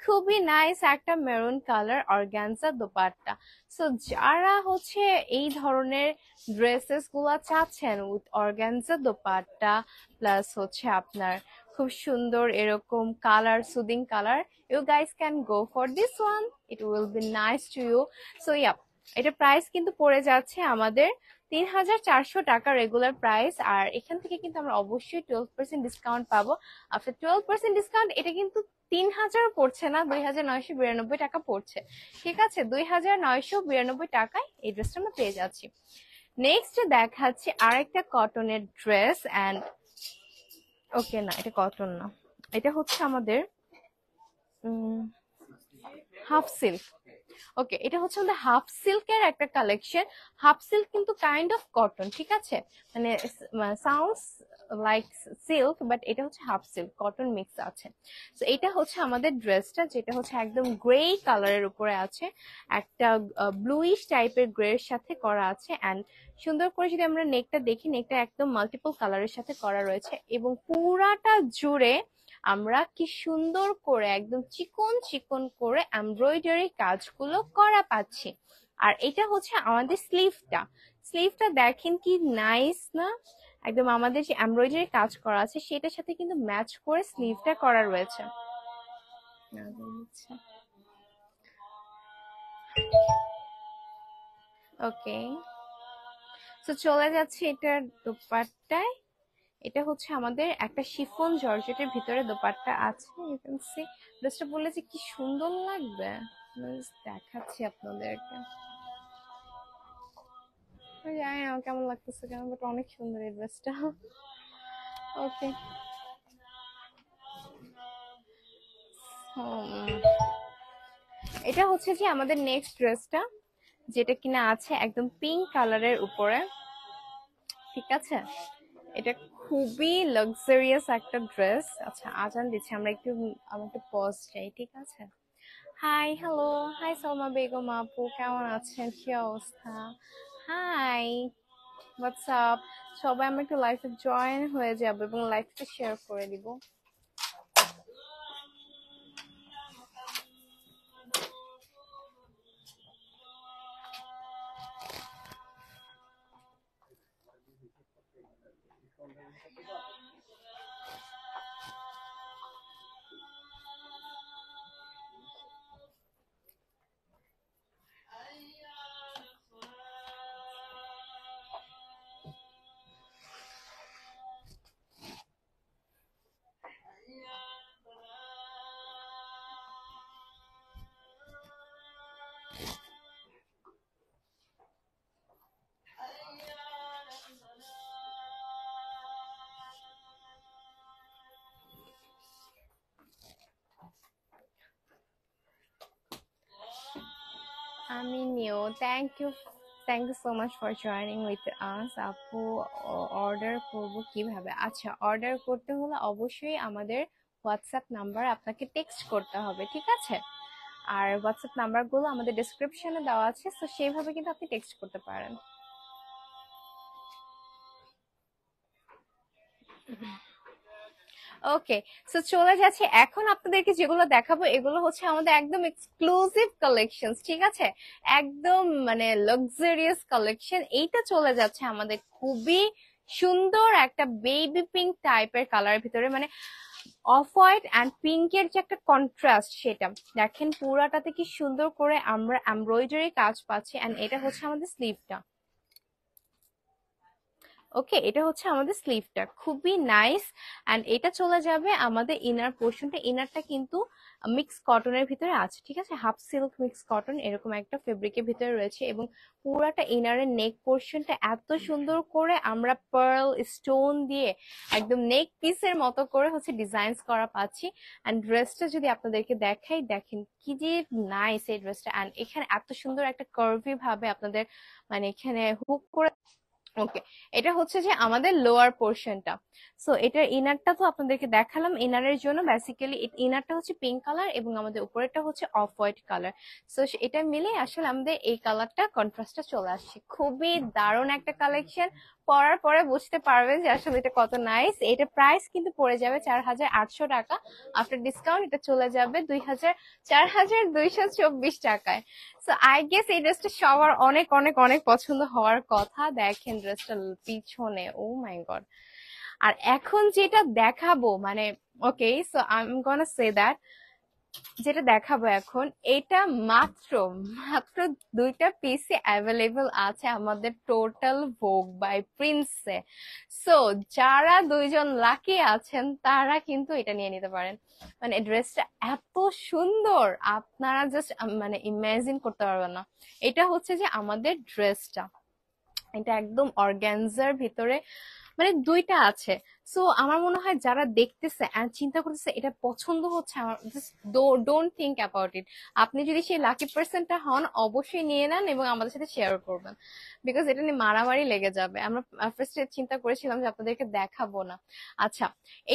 খুবই নাইস একটা maroon colour organza dupatta. So যারা হচ্ছে এই ধরনের ড্রেসেস গুলা চাচ্ছেন উইথ অর্গানজা দোপাট্টা প্লাস হচ্ছে আপনার খুব সুন্দর এরকম colour, soothing colour, you guys can go for this one, it will be nice to you. So yeah, এটা প্রাইস কিন্তু পড়ে যাচ্ছে আমাদের 3,400 টাকা রেগুলার প্রাইস, আর এখান থেকে কিন্তু আমরা অবশ্যই 12% ডিসকাউন্ট পাবো। আফটার 12% ডিসকাউন্ট এটা কিন্তু 3,000 পড়ছে না, 2,992 টাকা পড়ছে। ঠিক আছে, 2,992 টাকায় এই ড্রেসটা আমরা পেয়ে যাচ্ছি। নেক্সট দেখাচ্ছি আরেকটা কটনের ড্রেস, এন্ড ওকে না, এটা কটন না, এটা হচ্ছে আমাদের হাফ সিল্ক। ওকে, এটা হচ্ছে আমাদের হাফ সিল্কের একটা কালেকশন। হাফ সিল্ক কিন্তু কাইন্ড অফ কটন, ঠিক আছে, মানে সাউন্ডস লাইক সিল্ক, বাট এটা হচ্ছে হাফ সিল্ক, কটন মিক্স আছে। তো এটা হচ্ছে আমাদের ড্রেসটা, যেটা হচ্ছে একদম গ্রে কালারের উপরে আছে, একটা ব্লুইশ টাইপের গ্রে এর সাথে করা আছে। অ্যান্ড সুন্দর করে যদি আমরা নেকটা দেখি, নেকটা একদম মাল্টিপল কালারের সাথে করা রয়েছে, এবং পুরাটা জুড়ে আমরা কি সুন্দর করে একদম চিকন চিকন করে এমব্রয়ডারি কাজগুলো করা পাচ্ছি। আর এটা হচ্ছে আমাদের স্লিভটা। স্লিভটা দেখেন কি নাইস না, একদম আমাদের যে এমব্রয়ডারি কাজ করা আছে সেটার সাথে কিন্তু ম্যাচ করে স্লিভটা করা রয়েছে। ওকে, তো চলে যাচ্ছে এটার দোপাট্টায়। এটা হচ্ছে আমাদের একটা শিফন জর্জেটের ভিতরে দোপাট্টা আছে, ইউ ক্যান সি। ড্রেসটা বললে যে কি সুন্দর লাগবে, দেখাচ্ছি আপনাদেরকে। আমি জানি না কেমন লাগতেছে কেন, বাট অনেক সুন্দর এই ড্রেসটা। ওকে, এটা হচ্ছে যে আমাদের নেক্সট ড্রেসটা, যেটা কিনা আছে একদম পিঙ্ক কালারের উপরে। ঠিক আছে, এটা খুবই লাক্সারিয়াস একটা ড্রেস। আচ্ছা, আজান দিচ্ছে, আমরা আমার একটু পজ চাই, ঠিক আছে। Hi, hello, hi Salma Begum আপু, কেমন আছেন, কি অবস্থা? Hi, WhatsApp. সবাই আমরা একটু লাইভে জয়েন হয়ে যাব এবং লাইভটা শেয়ার করে দিব। আমি new, thank you so much for joining with us. আপু অর্ডার করব কিভাবে? আচ্ছা, অর্ডার করতে হলে অবশ্যই আমাদের হোয়াটসঅ্যাপ নাম্বার আপনাকে টেক্সট করতে হবে, ঠিক আছে? আর হোয়াটসঅ্যাপ নাম্বারগুলো আমাদের ডেসক্রিপশনে দেওয়া আছে, তো সেইভাবে কিন্তু আপনি টেক্সট করতে পারেন। ওকে, সো চলে যাচ্ছে এখন আপনাদেরকে যেগুলো দেখাবো এগুলো হচ্ছে আমাদের একদম এক্সক্লুসিভ কালেকশনস, ঠিক আছে? একদম মানে লাক্সারিয়াস কালেকশন। এইটা চলে যাচ্ছে আমাদের খুবই সুন্দর একটা বেবি পিঙ্ক টাইপের কালারের ভিতরে, মানে অফ হোয়াইট অ্যান্ড পিঙ্কের যে একটা কন্ট্রাস্ট, সেটা দেখেন পুরাটাতে কি সুন্দর করে আমরা এমব্রয়ডারি কাজ পাচ্ছি। অ্যান্ড এটা হচ্ছে আমাদের স্লিভটা। ওকে, এটা হচ্ছে আমাদের স্লিভটা, খুবই নাইস। অ্যান্ড এটা চলে যাবে আমাদের ইনার পোর্শনটা। ইনারটা কিন্তু মিক্স কটনের ভিতরে আছে, ঠিক আছে? হাফ সিল্ক মিক্স কটন এরকম একটা ফেব্রিকের ভিতরে রয়েছে। এবং পুরাটা ইনারের নেক পোর্শনটা এত সুন্দর করে আমরা পার্ল স্টোন দিয়ে একদম নেক পিসের মতো করে হচ্ছে ডিজাইনস করা পাচ্ছি। অ্যান্ড ড্রেসটা যদি আপনাদেরকে দেখাই, দেখেন কি যে নাইস এই ড্রেসটা। অ্যান্ড এখানে এত সুন্দর একটা কার্ভি ভাবে আপনাদের মানে এখানে হুক করে। ওকে, এটা হচ্ছে যে আমাদের লোয়ার পোর্শনটা। সো এটার ইনারটা তো আপনাদেরকে দেখালাম। ইনারের জন্য বেসিক্যালি ইনারটা হচ্ছে পিঙ্ক কালার এবং আমাদের উপরেরটা হচ্ছে অফ হোয়াইট কালার। সো এটা মিলে আসলে আমাদের এই কালারটা কন্ট্রাস্টটা চলে আসছে। খুবই দারুণ একটা কালেকশন, পরার পরে বুঝতে পারবেন যে আসলে এটা কত নাইস। এটা প্রাইস কিন্তু পড়ে যাবে 4800 টাকা। আফটার ডিসকাউন্ট এটা চলে যাবে 4224 টাকায়। সো আই গেস এই ড্রেসটা সবার অনেক অনেক অনেক পছন্দ হওয়ার কথা। দেখেন ড্রেসটা পিছনে, ও মাই গড। আর এখন যেটা দেখাবো মানে, okay, so I am gonna say that, যেটা দেখাবো এখন এটা মাত্র মাত্র দুইটা পিসি অ্যাভেলেবল আছে আমাদের টোটাল ভোগ বাই প্রিন্সে। সো যারা দুইজন লাকি আছেন তারা কিন্তু এটা নিয়ে নিতে পারেন। মানে ড্রেসটা এত সুন্দর আপনারা জাস্ট মানে ইমাজিন করতে পারবেন না। এটা হচ্ছে যে আমাদের ড্রেসটা, এটা একদম অর্গানজার ভিতরে মানে দুইটা আছে। সো আমার মনে হয় যারা দেখতেছে এন্ড চিন্তা করতেছে এটা পছন্দ হচ্ছে আমার, just don't think about it. আপনি যদি সেই লাকি পার্সনটা হন অবশ্যই নিয়ে নেন এবং আমাদের সাথে শেয়ার করবেন, বিকজ এটা নিয়ে মারামারি লেগে যাবে। আমরা ফার্স্টে চিন্তা করেছিলাম যে আপনাদেরকে দেখাবো না। আচ্ছা,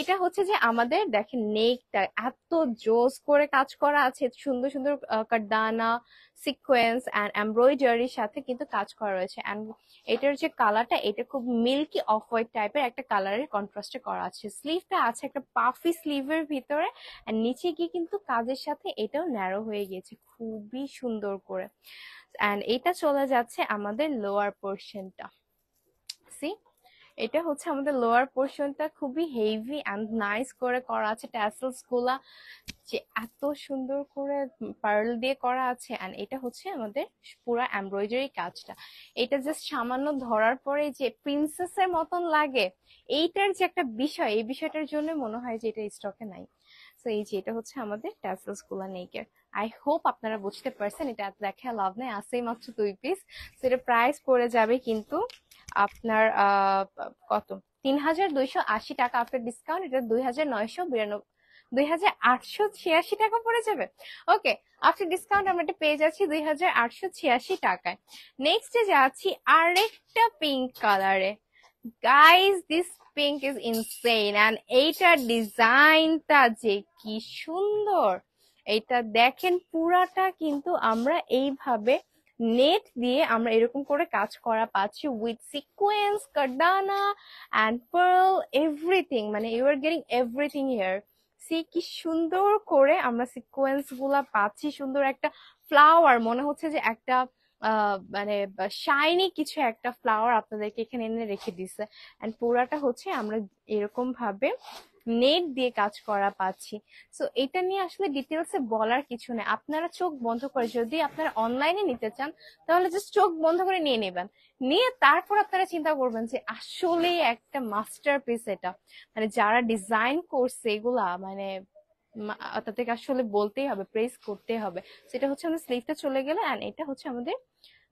এটা হচ্ছে যে আমাদের দেখেন নেকটা এত জোস করে কাজ করা আছে, সুন্দর সুন্দর কাটদানা সিকোয়েন্স অ্যান্ড এমব্রয়ডারির সাথে কিন্তু কাজ করা রয়েছে। অ্যান্ড এটার যে কালারটা এটা খুব মিল্কি অফ হোয়াইট টাইপের একটা কালারের কন্ট্রাস্টে করা আছে। স্লিভটা আছে একটা পাফি স্লিভের ভিতরে, আর নিচে গিয়ে কিন্তু কাজের সাথে এটাও ন্যারো হয়ে গিয়েছে খুবই সুন্দর করে। অ্যান্ড এটা চলে যাচ্ছে আমাদের লোয়ার পোর্শনটা। সি, এটা হচ্ছে আমাদের লোয়ার পোর্শনটা, খুবই হেভি অ্যান্ড নাইস করে করা আছে। ট্যাসেলস গুলা যে এত সুন্দর করে পার্ল দিয়ে করা আছে। এন্ড এটা হচ্ছে আমাদের পুরো এমব্রয়ডারি কাজটা। এটা জাস্ট সামান্য ধরার পরে যে প্রিন্সেসের মতন লাগে, এইটার যে একটা বিষয়, এই বিষয়টার জন্য মনে হয় যে এটা স্টকে নাই। তো এই যে এটা হচ্ছে আমাদের ট্যাসেলস গুলা নেকের। আই হোপ আপনারা বুঝতে পারছেন। এটা দেখা লাভ নেই, আসেই মাত্র 2 পিস। তো এটা প্রাইস পড়ে যাবে কিন্তু আপনার কত, 3280 টাকা। আফটার ডিসকাউন্ট এটা 2886 টাকা পড়ে যাবে। ওকে, আফটার ডিসকাউন্ট আমরা এটা পেয়ে যাচ্ছি 2886 টাকায়। নেক্সট যাচ্ছি আরেকটা পিঙ্ক কালারে। Guys this pink is insane. And এইটার ডিজাইনটা যে কি সুন্দর, এইটা দেখেন পুরাটা কিন্তু আমরা এইভাবে নেট দিয়ে আমরা এরকম করে কাজ করা পাচ্ছি উইথ সিকোয়েন্স কার্ডানা অ্যান্ড পার্ল এভরিথিং। মানে you are getting everything here. See কি সুন্দর করে আমরা সিকোয়েন্স গুলা পাচ্ছি, সুন্দর একটা ফ্লাওয়ার, মনে হচ্ছে যে একটা মানে শাইনি কিছু একটা ফ্লাওয়ার আপনাদেরকে এখানে এনে রেখে দিছে। এন্ড পুরাটা হচ্ছে আমরা এরকম ভাবে নেট দিয়ে কাজ করা পাচ্ছি। সো এটা নিয়ে আসলে ডিটেলসে বলার কিছু নেই। আপনারা চোখ বন্ধ করে যদি আপনারা অনলাইনে নিতে চান তাহলে জাস্ট চোখ বন্ধ করে নিয়ে নেবেন, নিয়ে তারপর আপনারা চিন্তা করবেন যে আসলে একটা মাস্টারপিস এটা। মানে যারা ডিজাইন করছে এগুলা মানে তাদেরকে আসলে বলতেই হবে, প্রেস করতে হবে। সেটা হচ্ছে আমাদের স্লিভটা চলে গেলে। এন্ড এটা হচ্ছে আমাদের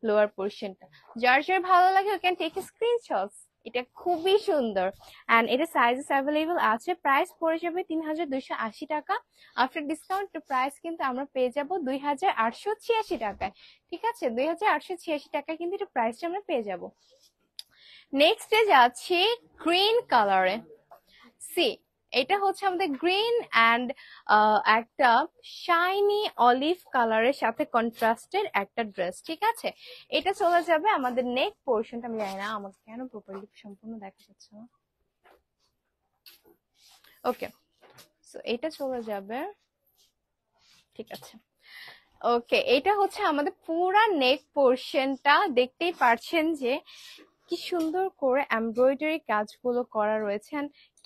লোয়ার পোর্শনটা। যার যার ভালো লাগে ইউ ক্যান টেক স্ক্রিনশটস। এটা খুবই সুন্দর অ্যান্ড এটা সাইজেস অ্যাভেলেবল আছে। প্রাইস পড়ে যাবে ৩,280 টাকা। আফটার ডিসকাউন্ট প্রাইস কিন্তু আমরা পেয়ে যাব 2,886 টাকায়। ঠিক আছে, 2,886 টাকায় কিন্তু এটা প্রাইসটা আমরা পেয়ে যাব। নেক্সটে যাচ্ছি গ্রিন কালারে। সি, এটা হচ্ছে আমাদের গ্রিন অ্যান্ড একটা শাইনি অলিভ কালারের সাথে কন্ট্রাস্টের একটা ড্রেস। ঠিক আছে, এটা চলে যাবে আমাদের নেক পোর্শনটা। আমি জানি না আমাকে কেন প্রপারলি সম্পূর্ণ দেখা যাচ্ছে না। ওকে, সো এটা চলে যাবে। ঠিক আছে, ওকে, এটা হচ্ছে আমাদের পুরা নেক পোর্শনটা। দেখতেই পাচ্ছেন যে কি সুন্দর করে এমব্রয়ডারি কাজগুলো করা রয়েছে।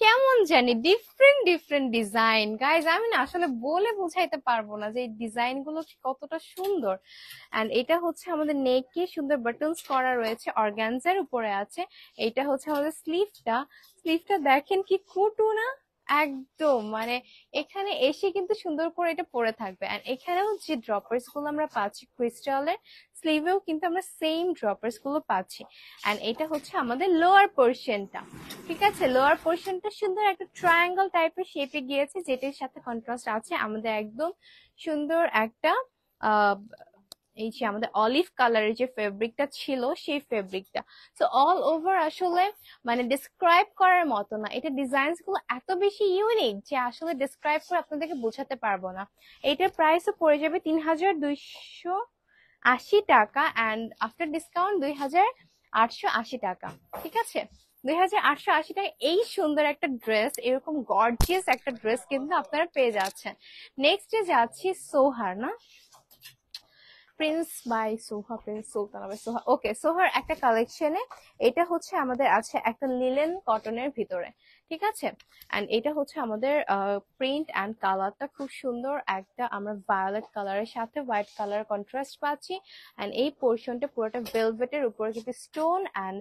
কেমন জানি ডিফারেন্ট ডিফারেন্ট ডিজাইন গাইজ, আমি না আসলে বলে বুঝাইতে পারবো না যে এই ডিজাইন গুলো কতটা সুন্দর। এন্ড এটা হচ্ছে আমাদের নেকে সুন্দর বাটনস করা রয়েছে, অর্গানজার উপরে আছে। এটা হচ্ছে আমাদের স্লিভটা। স্লিভটা দেখেন কি কুটু না, একদম মানে এখানে এসে কিন্তু সুন্দর করে এটা পরে থাকবে। এন্ড এখানেও যে ড্রপার্স গুলো আমরা পাচ্ছি ক্রিস্টালের, স্লিভেও কিন্তু আমরা সেম ড্রপার্স গুলো পাচ্ছি। এন্ড এটা হচ্ছে আমাদের লোয়ার পোর্শনটা। ঠিক আছে, লোয়ার পোর্শনটা সুন্দর একটা ট্রায়াঙ্গেল টাইপের শেপে গিয়েছে, যেটার সাথে কন্ট্রাস্ট আছে আমাদের একদম সুন্দর একটা এই যে আমাদের অলিভ কালারের যে ফেব্রিকটা ছিল সেই ফেব্রিকটা। সো অল ওভার আসলে মানে ডিসক্রাইব করার মতো না। এটা ডিজাইনস গুলো এত বেশি ইউনিক যে আসলে ডিসক্রাইব করে আপনাদেরকে বোঝাতে পারবো না। এটার প্রাইসও পড়ে যাবে ৩,280 টাকা অ্যান্ড আফটার ডিসকাউন্ট 2,880 টাকা। ঠিক আছে, 2,880 টাকা এই সুন্দর একটা ড্রেস, এরকম গর্জিয়াস একটা ড্রেস কিন্তু আপনারা পেয়ে যাচ্ছেন। নেক্সটে যাচ্ছি সোহার না, Prince by Soha, Prince Sultana by Soha. Okay, সোহার একটা কালেকশনে এটা হচ্ছে আমাদের আছে একটা লিলেন কটনের ভিতরে। ঠিক আছে, এন্ড এটা হচ্ছে আমাদের প্রিন্ট অ্যান্ড কালারটা খুব সুন্দর একটা, আমরা ভায়োলেট কালারের সাথে হোয়াইট কালার কন্ট্রাস্ট পাচ্ছি। এন্ড এই পোর্শনটা পুরোটা ভেলভেটের উপরে কিন্তু স্টোন অ্যান্ড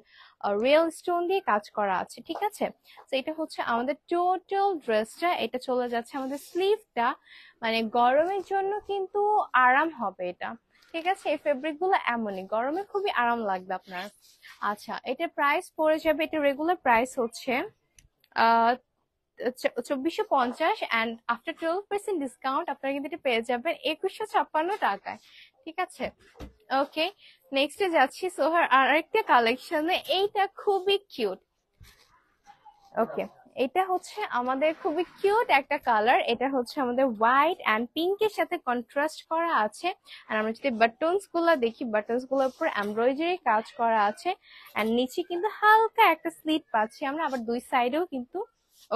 রিয়েল স্টোন দিয়ে কাজ করা আছে। ঠিক আছে, তো এটা হচ্ছে আমাদের টোটাল ড্রেসটা। এটা চলে যাচ্ছে আমাদের স্লিভটা, মানে গরমের জন্য কিন্তু আরাম হবে এটা। ঠিক আছে, এই ফেব্রিক গুলো এমনই গরমে খুবই আরাম লাগবে আপনার। আচ্ছা, এটা প্রাইস পড়ে যাবে, এটা রেগুলার প্রাইস হচ্ছে 2,450 অ্যান্ড আফটার 12% ডিসকাউন্ট আপনারা কিন্তু এটা পেয়ে যাবেন 2,156 টাকায়। ঠিক আছে, ওকে, নেক্সটে যাচ্ছি সোহার আরেকটা কালেকশনে। এইটা খুবই কিউট। ওকে, এটা হচ্ছে আমাদের খুবই কিউট একটা কালার। এটা হচ্ছে আমাদের হোয়াইট অ্যান্ড পিঙ্কের সাথে কন্ট্রাস্ট করা আছে। আর আমরা যদি বাটনস গুলো দেখি, বাটনস গুলোর উপর এমব্রয়ডারি কাজ করা আছে। অ্যান্ড নিচে কিন্তু হালকা একটা স্লিট পাচ্ছি আমরা, আবার দুই সাইডেও কিন্তু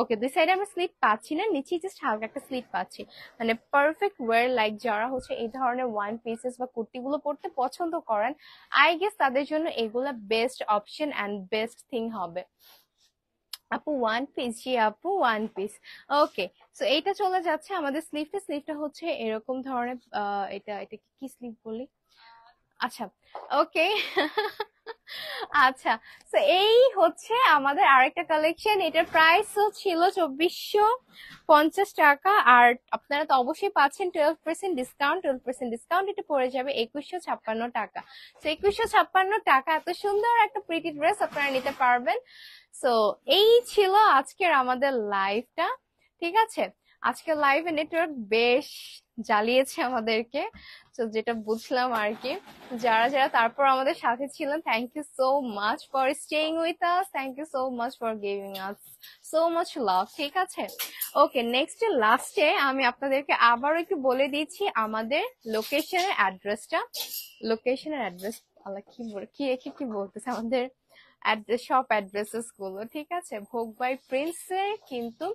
ওকে, দুই সাইডে আমরা স্লিট পাচ্ছি না, নিচে জাস্ট হালকা একটা স্লিট পাচ্ছি। মানে পারফেক্ট ওয়ার লাইক যারা হচ্ছে এই ধরনের ওয়ান পিসেস বা কুর্তি গুলো পরতে পছন্দ করেন, আই গেস তাদের জন্য এগুলা best option and best thing হবে। আপু ওয়ান পিস, জি আপু ওয়ান পিস। ওকে, সো এইটা চলে যাচ্ছে আমাদের স্লিভটা। স্লিভটা হচ্ছে এরকম ধরনের, এটা এটা কি স্লিভ বলি, আচ্ছা ওকে। আচ্ছা, তো এই হচ্ছে আমাদের আরেকটা কালেকশন। এটার প্রাইস ছিল 2,450 টাকা আর আপনারা তো অবশ্যই পাচ্ছেন 12% ডিসকাউন্ট। 12% ডিসকাউন্ট এটা পড়ে যাবে 2,156 টাকা। তো 2,156 টাকা এত সুন্দর একটা প্রিটি ড্রেস আপনারা নিতে পারবেন। সো এই ছিল আজকের আমাদের লাইভটা। ঠিক আছে, আজকের লাইভে নেটওয়ার্ক বেশ জ্বালিয়েছে আমাদেরকে, তো যেটা বুঝলাম আর কি। যারা যারা তারপর আমাদের সাথে ছিলেন, thank you so much for staying with us, thank you so much for giving us so much love. ঠিক আছে, ওকে, নেক্সট লাস্টে আমি আপনাদেরকে আবারও একটু বলে দিচ্ছি আমাদের লোকেশনের অ্যাড্রেসটা। লোকেশনের অ্যাড্রেস আল্লাহ কি বলে কি রেখে কি বলতেছে আমাদের শপ অ্যাড্রেসেস গুলো। ঠিক আছে, ভোগ বাই প্রিন্সের কিন্তু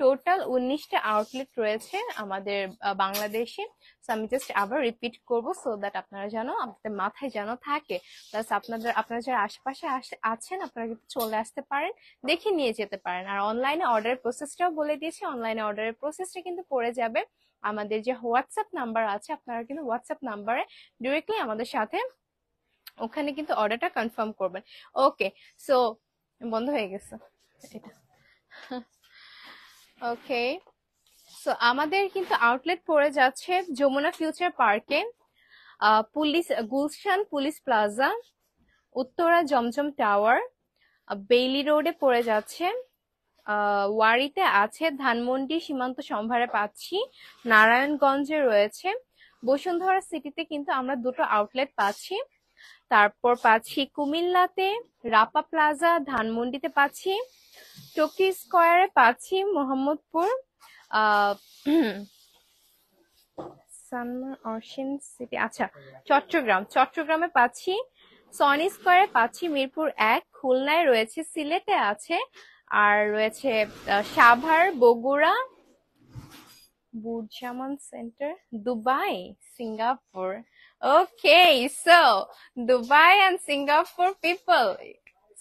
টোটাল 19টা আউটলেট রয়েছে আমাদের বাংলাদেশে। সো আমি জাস্ট আবার রিপিট করবো সো দ্যাট আপনারা যেন আপনাদের মাথায় যেন থাকে। প্লাস আপনারা যারা আশেপাশে আছেন আপনারা কিন্তু চলে আসতে পারেন, দেখে নিয়ে যেতে পারেন। আর অনলাইনে অর্ডারের প্রসেসটাও বলে দিয়েছি। অনলাইনে অর্ডারের প্রসেসটা কিন্তু পড়ে যাবে আমাদের যে হোয়াটসঅ্যাপ নাম্বার আছে, আপনারা কিন্তু হোয়াটসঅ্যাপ নাম্বারে ডিরেক্টলি আমাদের সাথে ওখানে কিন্তু অর্ডারটা কনফার্ম করবেন। ওকে, সো বন্ধ হয়ে গেছে এটা। ওকে, সো আমাদের কিন্তু আউটলেট পড়ে যাচ্ছে যমুনা ফিউচার পার্কে, police Gulshan police plaza, Uttara Zamzam tower, Bailey রোডে পড়ে যাচ্ছে, ওয়ারিতে আছে, ধানমন্ডি সীমান্ত সম্ভারে পাচ্ছি, নারায়ণগঞ্জে রয়েছে, বসুন্ধরা সিটিতে কিন্তু আমরা দুটো আউটলেট পাচ্ছি, তারপর পাচ্ছি কুমিল্লাতে, রাপা প্লাজা ধানমন্ডিতে পাচ্ছি, টকি স্কয়ারে পাচ্ছি, মোহাম্মদপুর, আহ সানমার অরশিন সিটি, আচ্ছা চট্টগ্রামে পাচ্ছি, সনি স্কয়ারে পাচ্ছি, মিরপুর 1, খুলনায় রয়েছে, সিলেটে আছে, আর রয়েছে Savar, Bogura, BurJuman centre, Dubai, Singapore. Okay, so Dubai and Singapore people,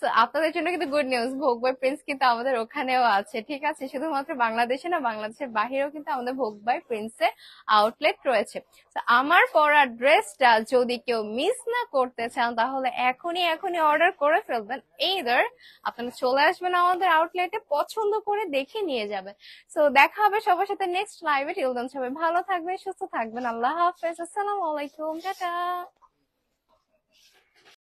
so আপনাদের জন্য কিন্তু good news, Vogue by Prince কিন্তু আমাদের ওখানেও আছে, ঠিক আছে? শুধুমাত্র বাংলাদেশে না, বাংলাদেশের বাহিরেও কিন্তু আমাদের ভোগ বাই প্রিন্সের আউটলেট রয়েছে। তো আমার পরা ড্রেসটা যদি কেউ মিস না করতে চান তাহলে এখনই অর্ডার করে ফেলবেন, এইদার আপনারা চলে আসবেন আমাদের আউটলেটে, পছন্দ করে দেখে নিয়ে যাবেন। সো দেখা হবে সবার সাথে নেক্সট লাইভে। টিল দেন সবাই ভালো থাকবেন, সুস্থ থাকবেন, আল্লাহ হাফেজ, আসসালামু আলাইকুম, টাটা।